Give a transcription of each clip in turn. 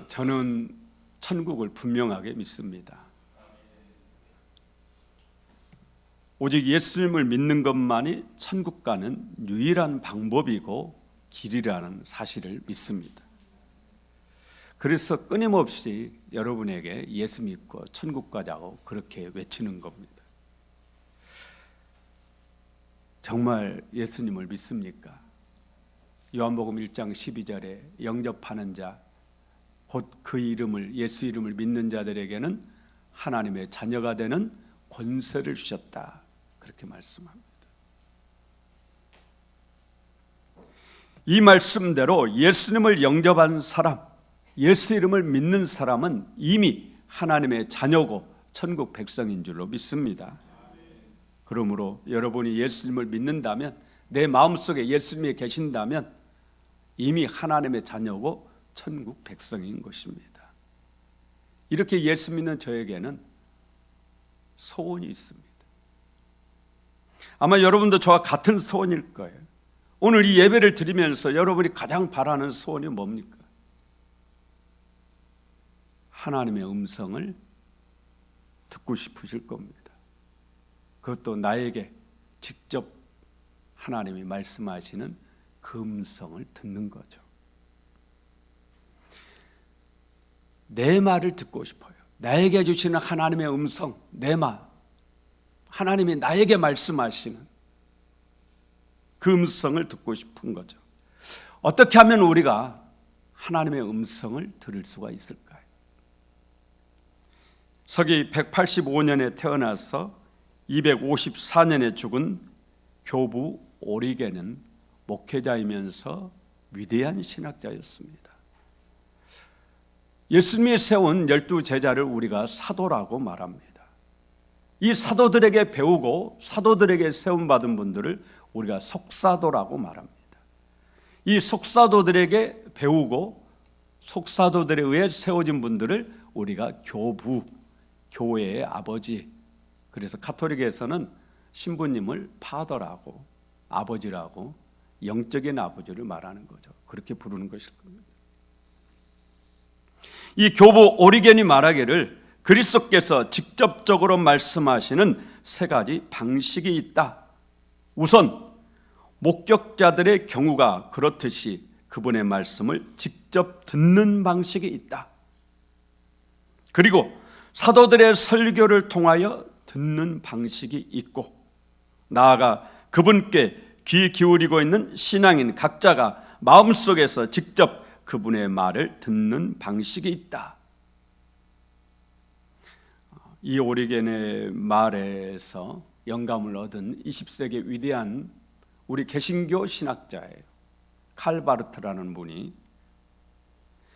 저는 천국을 분명하게 믿습니다. 오직 예수님을 믿는 것만이 천국 가는 유일한 방법이고 길이라는 사실을 믿습니다. 그래서 끊임없이 여러분에게 예수 믿고 천국 가자고 그렇게 외치는 겁니다. 정말 예수님을 믿습니까? 요한복음 1장 12절에 영접하는 자, 곧 그 이름을, 예수 이름을 믿는 자들에게는 하나님의 자녀가 되는 권세를 주셨다, 그렇게 말씀합니다. 이 말씀대로 예수님을 영접한 사람, 예수 이름을 믿는 사람은 이미 하나님의 자녀고 천국 백성인 줄로 믿습니다. 그러므로 여러분이 예수님을 믿는다면, 내 마음속에 예수님이 계신다면 이미 하나님의 자녀고 천국 백성인 것입니다. 이렇게 예수 믿는 저에게는 소원이 있습니다. 아마 여러분도 저와 같은 소원일 거예요. 오늘 이 예배를 드리면서 여러분이 가장 바라는 소원이 뭡니까? 하나님의 음성을 듣고 싶으실 겁니다. 그것도 나에게 직접 하나님이 말씀하시는 그 음성을 듣는 거죠. 내 말을 듣고 싶어요. 나에게 주시는 하나님의 음성, 내 말, 하나님이 나에게 말씀하시는 그 음성을 듣고 싶은 거죠. 어떻게 하면 우리가 하나님의 음성을 들을 수가 있을까요? 서기 185년에 태어나서 254년에 죽은 교부 오리게는 목회자이면서 위대한 신학자였습니다. 예수님이 세운 12제자를 우리가 사도라고 말합니다. 이 사도들에게 배우고 사도들에게 세움받은 분들을 우리가 속사도라고 말합니다. 이 속사도들에게 배우고 속사도들에 의해 세워진 분들을 우리가 교부, 교회의 아버지, 그래서 가톨릭에서는 신부님을 파더라고, 아버지라고, 영적인 아버지를 말하는 거죠. 그렇게 부르는 것일 겁니다. 이 교부 오리겐이 말하기를 그리스도께서 직접적으로 말씀하시는 세 가지 방식이 있다. 우선 목격자들의 경우가 그렇듯이 그분의 말씀을 직접 듣는 방식이 있다. 그리고 사도들의 설교를 통하여 듣는 방식이 있고, 나아가 그분께 귀 기울이고 있는 신앙인 각자가 마음속에서 직접 그분의 말을 듣는 방식이 있다. 이 오리겐의 말에서 영감을 얻은 20세기 위대한 우리 개신교 신학자예요. 칼바르트라는 분이,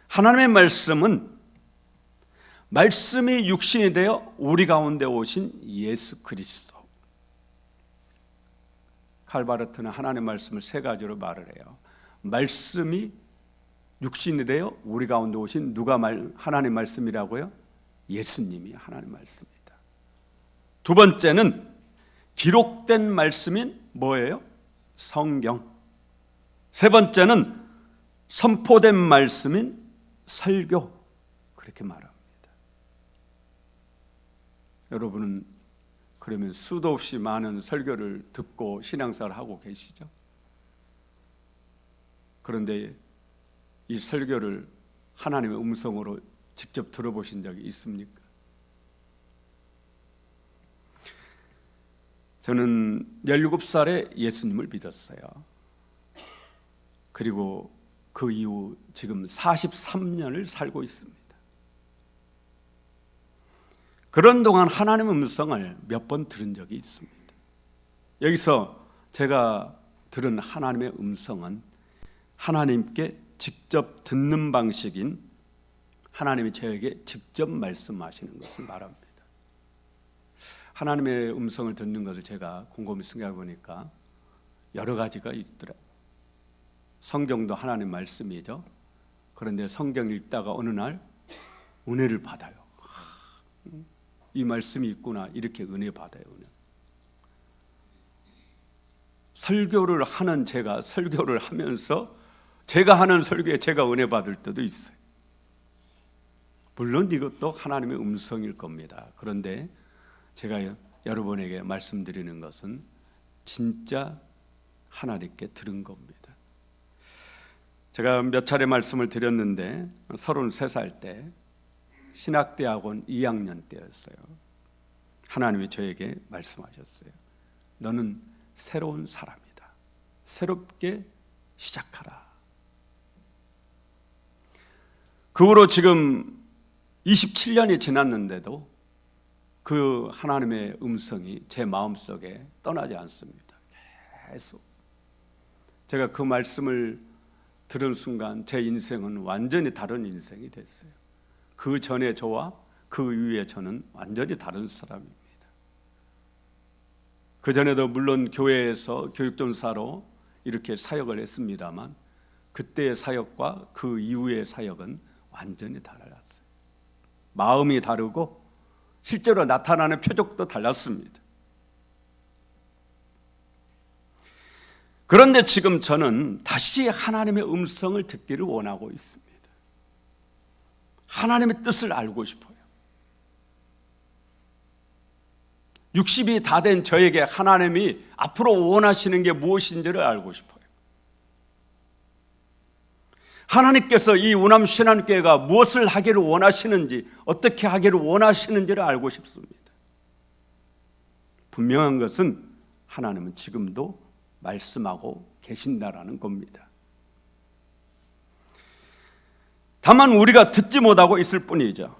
하나님의 말씀은 말씀이 육신이 되어 우리 가운데 오신 예수 그리스도. 칼바르트는 하나님의 말씀을 세 가지로 말을 해요. 말씀이 육신이 되어 우리 가운데 오신 누가 하나님 말씀이라고요? 예수님이 하나님 말씀입니다. 두 번째는 기록된 말씀인 뭐예요? 성경. 세 번째는 선포된 말씀인 설교. 그렇게 말합니다. 여러분은 그러면 수도 없이 많은 설교를 듣고 신앙생활을 하고 계시죠? 그런데 이 설교를 하나님의 음성으로 직접 들어보신 적이 있습니까? 저는 17살에 예수님을 믿었어요. 그리고 그 이후 지금 43년을 살고 있습니다. 그런 동안 하나님의 음성을 몇 번 들은 적이 있습니다. 여기서 제가 들은 하나님의 음성은 하나님께 직접 듣는 방식인, 하나님이 저에게 직접 말씀하시는 것을 말합니다. 하나님의 음성을 듣는 것을 제가 곰곰이 생각해 보니까 여러 가지가 있더라고요. 성경도 하나님 말씀이죠. 그런데 성경 읽다가 어느 날 은혜를 받아요. 이 말씀이 있구나, 이렇게 은혜 받아요. 설교를 하는 제가 설교를 하면서 제가 하는 설교에 제가 은혜 받을 때도 있어요. 물론 이것도 하나님의 음성일 겁니다. 그런데 제가 여러분에게 말씀드리는 것은 진짜 하나님께 들은 겁니다. 제가 몇 차례 말씀을 드렸는데 33살 때 신학대학원 2학년 때였어요. 하나님이 저에게 말씀하셨어요. 너는 새로운 사람이다. 새롭게 시작하라. 그 후로 지금 27년이 지났는데도 그 하나님의 음성이 제 마음속에 떠나지 않습니다. 계속. 제가 그 말씀을 들은 순간 제 인생은 완전히 다른 인생이 됐어요. 그 전에 저와 그 이후에 저는 완전히 다른 사람입니다. 그 전에도 물론 교회에서 교육전사로 이렇게 사역을 했습니다만 그때의 사역과 그 이후의 사역은 완전히 달랐어요. 마음이 다르고 실제로 나타나는 표적도 달랐습니다. 그런데 지금 저는 다시 하나님의 음성을 듣기를 원하고 있습니다. 하나님의 뜻을 알고 싶어요. 60이 다 된 저에게 하나님이 앞으로 원하시는 게 무엇인지를 알고 싶어요. 하나님께서 이 우남신앙교회가 무엇을 하기를 원하시는지, 어떻게 하기를 원하시는지를 알고 싶습니다. 분명한 것은 하나님은 지금도 말씀하고 계신다라는 겁니다. 다만 우리가 듣지 못하고 있을 뿐이죠.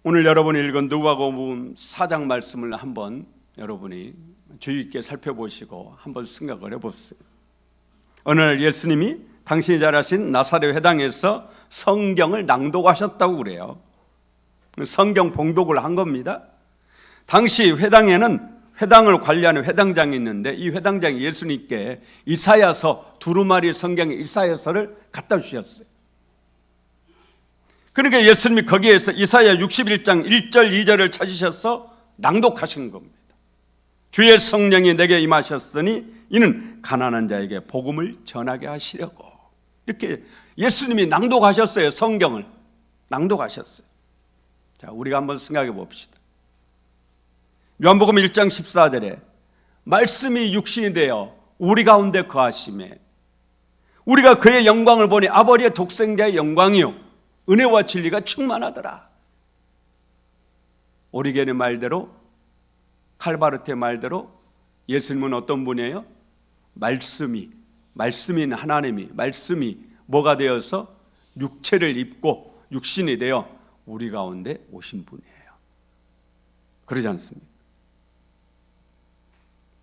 오늘 여러분이 읽은 누가복음 4장 말씀을 한번 여러분이 주의 있게 살펴보시고 한번 생각을 해보세요. 어느 날 예수님이 당신이 잘 아신 나사렛 회당에서 성경을 낭독하셨다고 그래요. 성경 봉독을 한 겁니다. 당시 회당을 관리하는 회당장이 있는데 이 회당장이 예수님께 이사야서 두루마리 성경의 이사야서를 갖다 주셨어요. 그러니까 예수님이 거기에서 이사야 61장 1절 2절을 찾으셔서 낭독하신 겁니다. 주의 성령이 내게 임하셨으니 이는 가난한 자에게 복음을 전하게 하시려고. 이렇게 예수님이 낭독하셨어요. 성경을 낭독하셨어요. 자, 우리가 한번 생각해 봅시다. 요한복음 1장 14절에 말씀이 육신이 되어 우리 가운데 거하심에 우리가 그의 영광을 보니 아버지의 독생자의 영광이요 은혜와 진리가 충만하더라. 오리겐의 말대로, 칼바르트의 말대로 예수님은 어떤 분이에요? 말씀인 하나님이, 말씀이 뭐가 되어서 육체를 입고 육신이 되어 우리 가운데 오신 분이에요. 그러지 않습니까?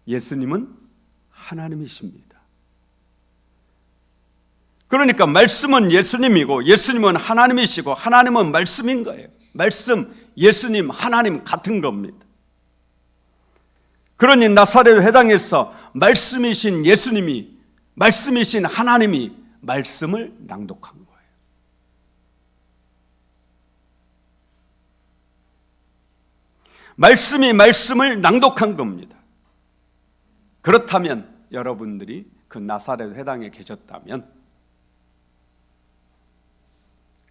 예수님은 하나님이십니다. 그러니까 말씀은 예수님이고 예수님은 하나님이시고 하나님은 말씀인 거예요. 말씀, 예수님, 하나님 같은 겁니다. 그러니 나사렛 회당에서 말씀이신 예수님이, 말씀이신 하나님이 말씀을 낭독한 거예요. 말씀이 말씀을 낭독한 겁니다. 그렇다면 여러분들이 그 나사렛 회당에 계셨다면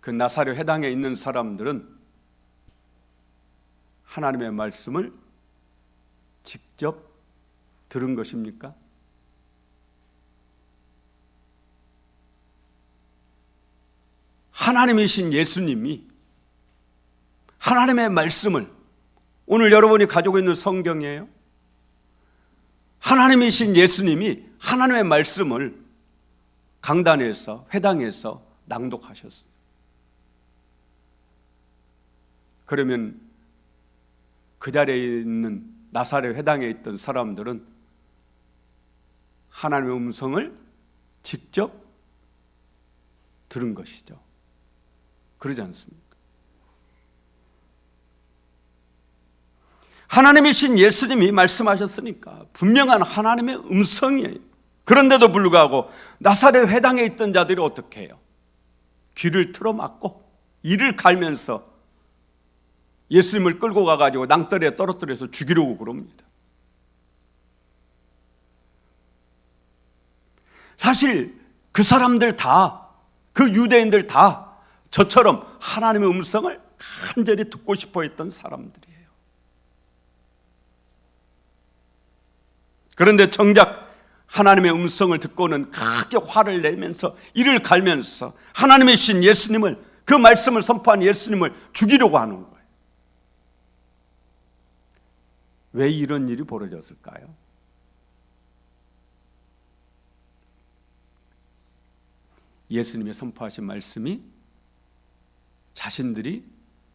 그 나사렛 회당에 있는 사람들은 하나님의 말씀을 직접 들은 것입니까? 하나님이신 예수님이 하나님의 말씀을, 오늘 여러분이 가지고 있는 성경이에요. 하나님이신 예수님이 하나님의 말씀을 강단에서, 회당에서 낭독하셨어요. 그러면 그 자리에 있는 나사렛 회당에 있던 사람들은 하나님의 음성을 직접 들은 것이죠. 그러지 않습니까? 하나님이신 예수님이 말씀하셨으니까 분명한 하나님의 음성이에요. 그런데도 불구하고 나사렛 회당에 있던 자들이 어떻게 해요? 귀를 틀어막고 이를 갈면서 예수님을 끌고 가가지고 낭떠러리에 떨어뜨려서 죽이려고 그럽니다. 사실 그 사람들 다, 그 유대인들 다 저처럼 하나님의 음성을 간절히 듣고 싶어 했던 사람들이에요. 그런데 정작 하나님의 음성을 듣고는 크게 화를 내면서 이를 갈면서 하나님의 신 예수님을, 그 말씀을 선포한 예수님을 죽이려고 하는 거예요. 왜 이런 일이 벌어졌을까요? 예수님의 선포하신 말씀이 자신들이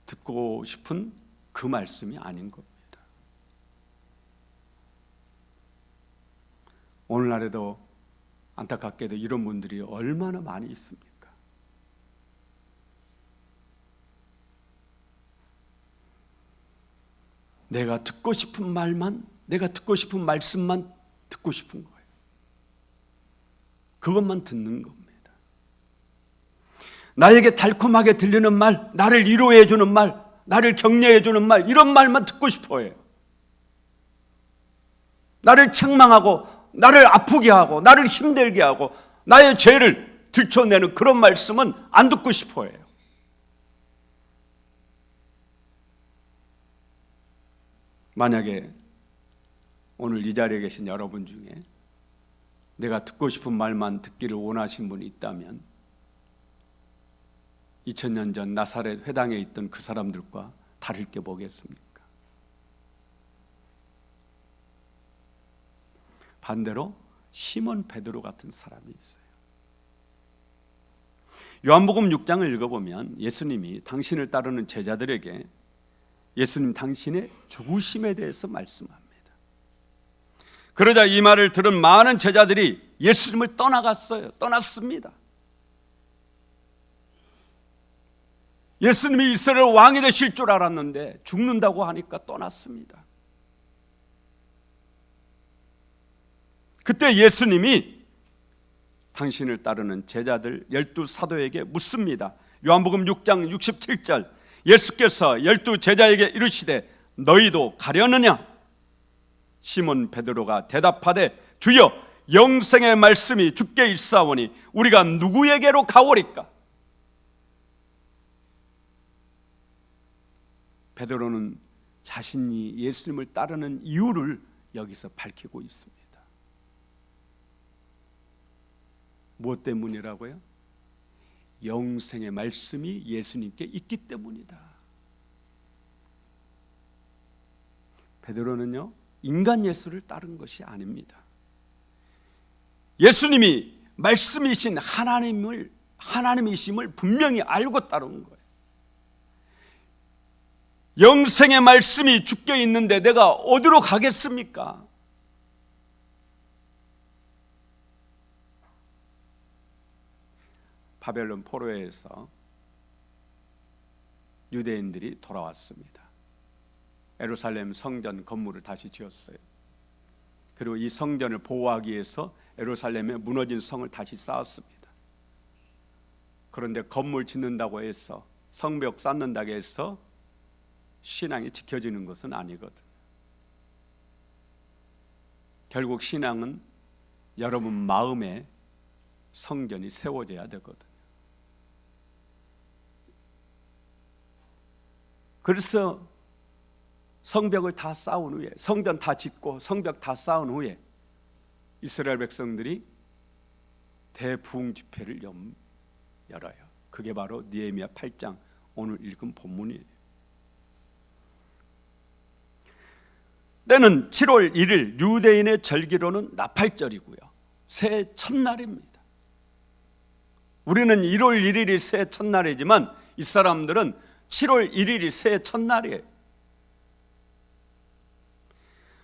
듣고 싶은 그 말씀이 아닌 겁니다. 오늘날에도 안타깝게도 이런 분들이 얼마나 많이 있습니까? 내가 듣고 싶은 말만, 내가 듣고 싶은 말씀만 듣고 싶은 거예요. 그것만 듣는 겁니다. 나에게 달콤하게 들리는 말, 나를 위로해 주는 말, 나를 격려해 주는 말, 이런 말만 듣고 싶어 해요. 나를 책망하고 나를 아프게 하고 나를 힘들게 하고 나의 죄를 들춰내는 그런 말씀은 안 듣고 싶어 해요. 만약에 오늘 이 자리에 계신 여러분 중에 내가 듣고 싶은 말만 듣기를 원하신 분이 있다면 2000년 전 나사렛 회당에 있던 그 사람들과 다를 게 뭐겠습니까? 반대로 시몬 베드로 같은 사람이 있어요. 요한복음 6장을 읽어보면 예수님이 당신을 따르는 제자들에게 예수님 당신의 죽으심에 대해서 말씀합니다. 그러자 이 말을 들은 많은 제자들이 예수님을 떠났습니다. 예수님이 이스라엘 왕이 되실 줄 알았는데 죽는다고 하니까 떠났습니다. 그때 예수님이 당신을 따르는 제자들 12사도에게 묻습니다. 요한복음 6장 67절, 예수께서 12제자에게 이르시되 너희도 가려느냐? 시몬 베드로가 대답하되 주여, 영생의 말씀이 주께 있사오니 우리가 누구에게로 가오리까? 베드로는 자신이 예수님을 따르는 이유를 여기서 밝히고 있습니다. 무엇 때문이라고요? 영생의 말씀이 예수님께 있기 때문이다. 베드로는요, 인간 예수를 따른 것이 아닙니다. 예수님이 말씀이신 하나님이심을 분명히 알고 따른 거예요. 영생의 말씀이 주께 있는데 내가 어디로 가겠습니까? 바벨론 포로에서 유대인들이 돌아왔습니다. 예루살렘 성전 건물을 다시 지었어요. 그리고 이 성전을 보호하기 위해서 예루살렘에 무너진 성을 다시 쌓았습니다. 그런데 건물 짓는다고 해서, 성벽 쌓는다고 해서 신앙이 지켜지는 것은 아니거든. 결국 신앙은 여러분 마음에 성전이 세워져야 되거든. 그래서 성벽을 다 쌓은 후에, 성전 다 짓고 성벽 다 쌓은 후에 이스라엘 백성들이 대부흥 집회를 열어요. 그게 바로 느헤미야 8장 오늘 읽은 본문이에요. 때는 7월 1일, 유대인의 절기로는 나팔절이고요, 새해 첫날입니다. 우리는 1월 1일이 새해 첫날이지만 이 사람들은 7월 1일이 새해 첫날이에요.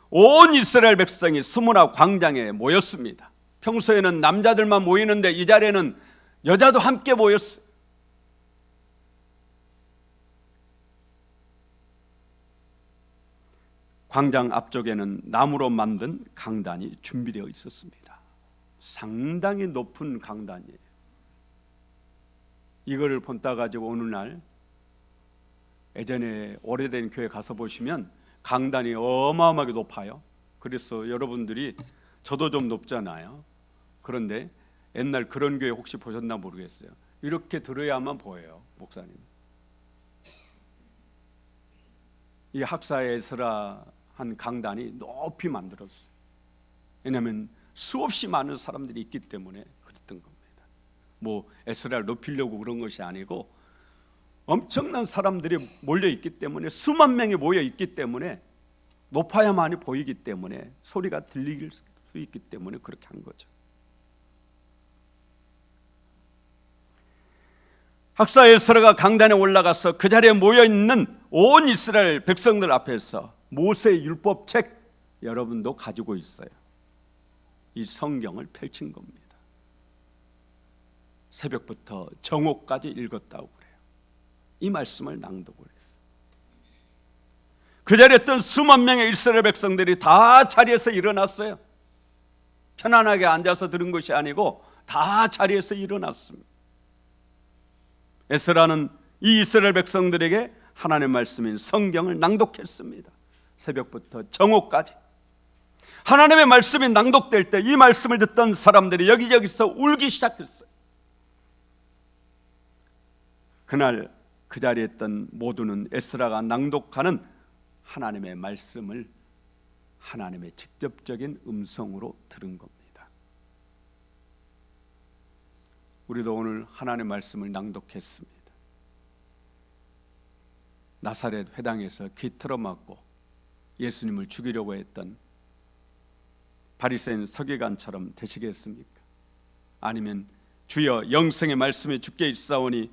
온 이스라엘 백성이 수문화 광장에 모였습니다. 평소에는 남자들만 모이는데 이 자리에는 여자도 함께 모였어요. 광장 앞쪽에는 나무로 만든 강단이 준비되어 있었습니다. 상당히 높은 강단이에요. 이거를 본따 가지고 오늘날 예전에 오래된 교회 가서 보시면 강단이 어마어마하게 높아요. 그래서 여러분들이, 저도 좀 높잖아요. 그런데 옛날 그런 교회 혹시 보셨나 모르겠어요. 이렇게 들어야만 보여요, 목사님. 이 학사의 에스라 한 강단이 높이 만들었어요. 왜냐하면 수없이 많은 사람들이 있기 때문에 그랬던 겁니다. 뭐 에스라를 높이려고 그런 것이 아니고 엄청난 사람들이 몰려 있기 때문에, 수만 명이 모여 있기 때문에, 높아야만이 보이기 때문에, 소리가 들릴 수 있기 때문에 그렇게 한 거죠. 학사 에스라가 강단에 올라가서 그 자리에 모여 있는 온 이스라엘 백성들 앞에서 모세의 율법책, 여러분도 가지고 있어요, 이 성경을 펼친 겁니다. 새벽부터 정오까지 읽었다고 그래요. 이 말씀을 낭독을 했어요. 그 자리에 있던 수만 명의 이스라엘 백성들이 다 자리에서 일어났어요. 편안하게 앉아서 들은 것이 아니고 다 자리에서 일어났습니다. 에스라는 이 이스라엘 백성들에게 하나님의 말씀인 성경을 낭독했습니다. 새벽부터 정오까지. 하나님의 말씀이 낭독될 때 이 말씀을 듣던 사람들이 여기저기서 울기 시작했어요. 그날 그 자리에 있던 모두는 에스라가 낭독하는 하나님의 말씀을 하나님의 직접적인 음성으로 들은 겁니다. 우리도 오늘 하나님의 말씀을 낭독했습니다. 나사렛 회당에서 귀 틀어막고 예수님을 죽이려고 했던 바리새인 서기관처럼 되시겠습니까? 아니면 주여 영생의 말씀이 주께 있사오니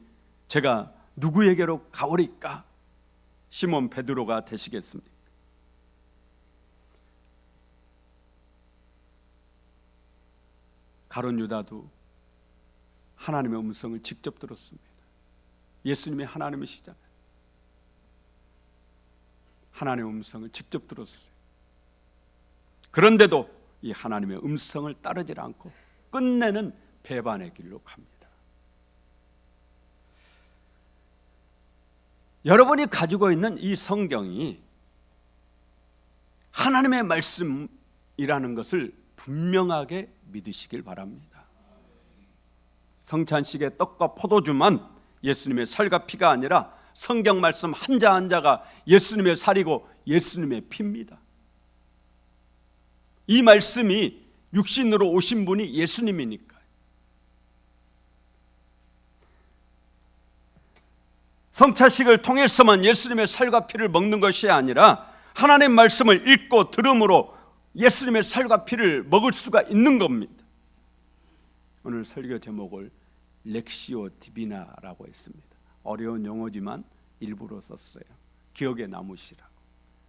제가 누구에게로 가오리까? 시몬 베드로가 되시겠습니까? 가룟 유다도 하나님의 음성을 직접 들었습니다. 예수님이 하나님이시잖아요. 하나님의 음성을 직접 들었어요. 그런데도 이 하나님의 음성을 따르지 않고 끝내는 배반의 길로 갑니다. 여러분이 가지고 있는 이 성경이 하나님의 말씀이라는 것을 분명하게 믿으시길 바랍니다. 성찬식의 떡과 포도주만 예수님의 살과 피가 아니라 성경 말씀 한자 한자가 예수님의 살이고 예수님의 피입니다. 이 말씀이 육신으로 오신 분이 예수님이니까. 성찬식을 통해서만 예수님의 살과 피를 먹는 것이 아니라 하나님의 말씀을 읽고 들음으로 예수님의 살과 피를 먹을 수가 있는 겁니다. 오늘 설교 제목을 렉시오 디비나라고 했습니다. 어려운 용어지만 일부러 썼어요. 기억에 남으시라고.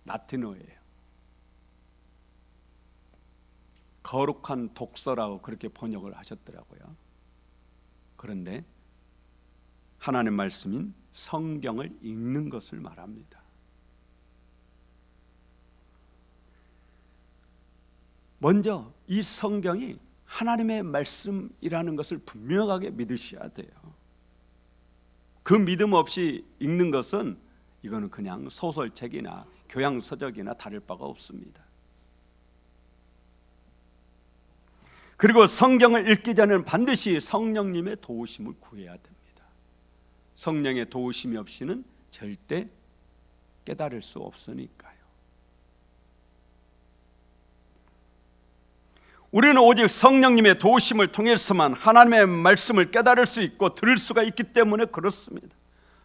라틴어예요. 거룩한 독서라고 그렇게 번역을 하셨더라고요. 그런데 하나님의 말씀인 성경을 읽는 것을 말합니다. 먼저 이 성경이 하나님의 말씀이라는 것을 분명하게 믿으셔야 돼요. 그 믿음 없이 읽는 것은 이거는 그냥 소설책이나 교양서적이나 다를 바가 없습니다. 그리고 성경을 읽기 전에는 반드시 성령님의 도우심을 구해야 됩니다. 성령의 도우심이 없이는 절대 깨달을 수 없으니까요. 우리는 오직 성령님의 도우심을 통해서만 하나님의 말씀을 깨달을 수 있고 들을 수가 있기 때문에 그렇습니다.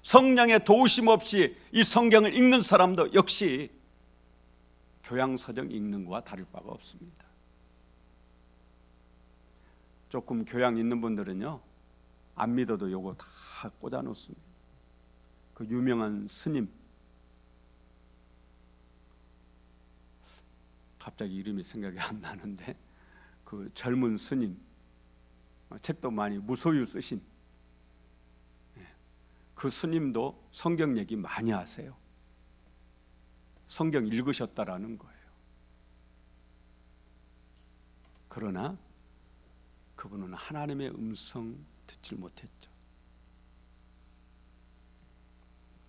성령의 도우심 없이 이 성경을 읽는 사람도 역시 교양서적 읽는 것과 다를 바가 없습니다. 조금 교양 있는 분들은요, 안 믿어도 요거 다 꽂아 놓습니다. 그 유명한 스님, 갑자기 이름이 생각이 안 나는데, 그 젊은 스님, 책도 많이 무소유 쓰신 그 스님도 성경 얘기 많이 하세요. 성경 읽으셨다라는 거예요. 그러나 그분은 하나님의 음성 듣질 못했죠.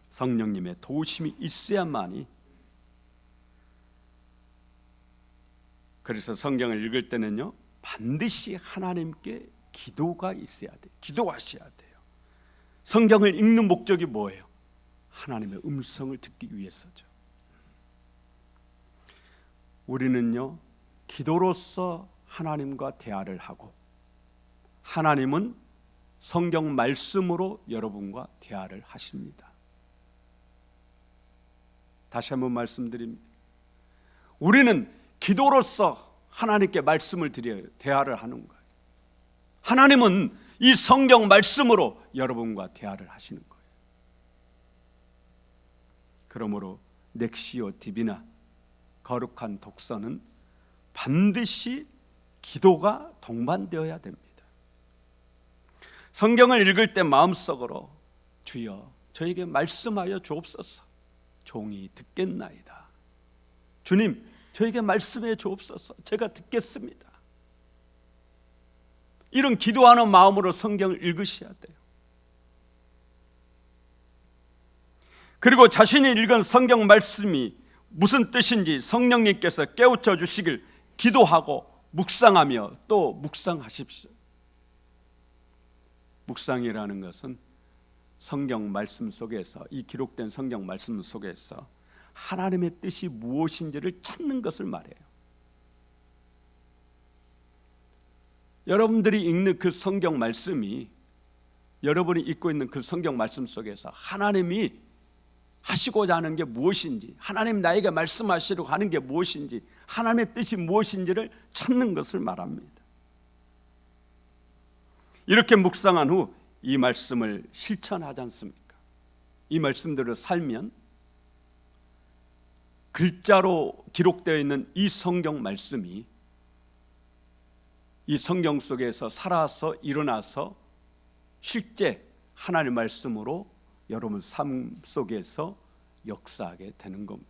성령님의 도우심이 있어야만이. 그래서 성경을 읽을 때는요, 반드시 하나님께 기도가 있어야 돼요. 기도하셔야 돼요. 성경을 읽는 목적이 뭐예요? 하나님의 음성을 듣기 위해서죠. 우리는요, 기도로서 하나님과 대화를 하고, 하나님은 성경 말씀으로 여러분과 대화를 하십니다. 다시 한번 말씀드립니다. 우리는 기도로서 하나님께 말씀을 드려요. 대화를 하는 거예요. 하나님은 이 성경 말씀으로 여러분과 대화를 하시는 거예요. 그러므로 넥시오 디비나, 거룩한 독서는 반드시 기도가 동반되어야 됩니다. 성경을 읽을 때 마음속으로 주여 저에게 말씀하여 주옵소서, 종이 듣겠나이다. 주님 저에게 말씀해 주옵소서, 제가 듣겠습니다. 이런 기도하는 마음으로 성경을 읽으셔야 돼요. 그리고 자신이 읽은 성경 말씀이 무슨 뜻인지 성령님께서 깨우쳐 주시길 기도하고 묵상하며 또 묵상하십시오. 묵상이라는 것은 성경 말씀 속에서, 이 기록된 성경 말씀 속에서 하나님의 뜻이 무엇인지를 찾는 것을 말해요. 여러분들이 읽는 그 성경 말씀이, 여러분이 읽고 있는 그 성경 말씀 속에서 하나님이 하시고자 하는 게 무엇인지, 하나님 나에게 말씀하시려고 하는 게 무엇인지, 하나님의 뜻이 무엇인지를 찾는 것을 말합니다. 이렇게 묵상한 후 이 말씀을 실천하지 않습니까? 이 말씀대로 살면 글자로 기록되어 있는 이 성경 말씀이 이 성경 속에서 살아서 일어나서 실제 하나님의 말씀으로 여러분 삶 속에서 역사하게 되는 겁니다.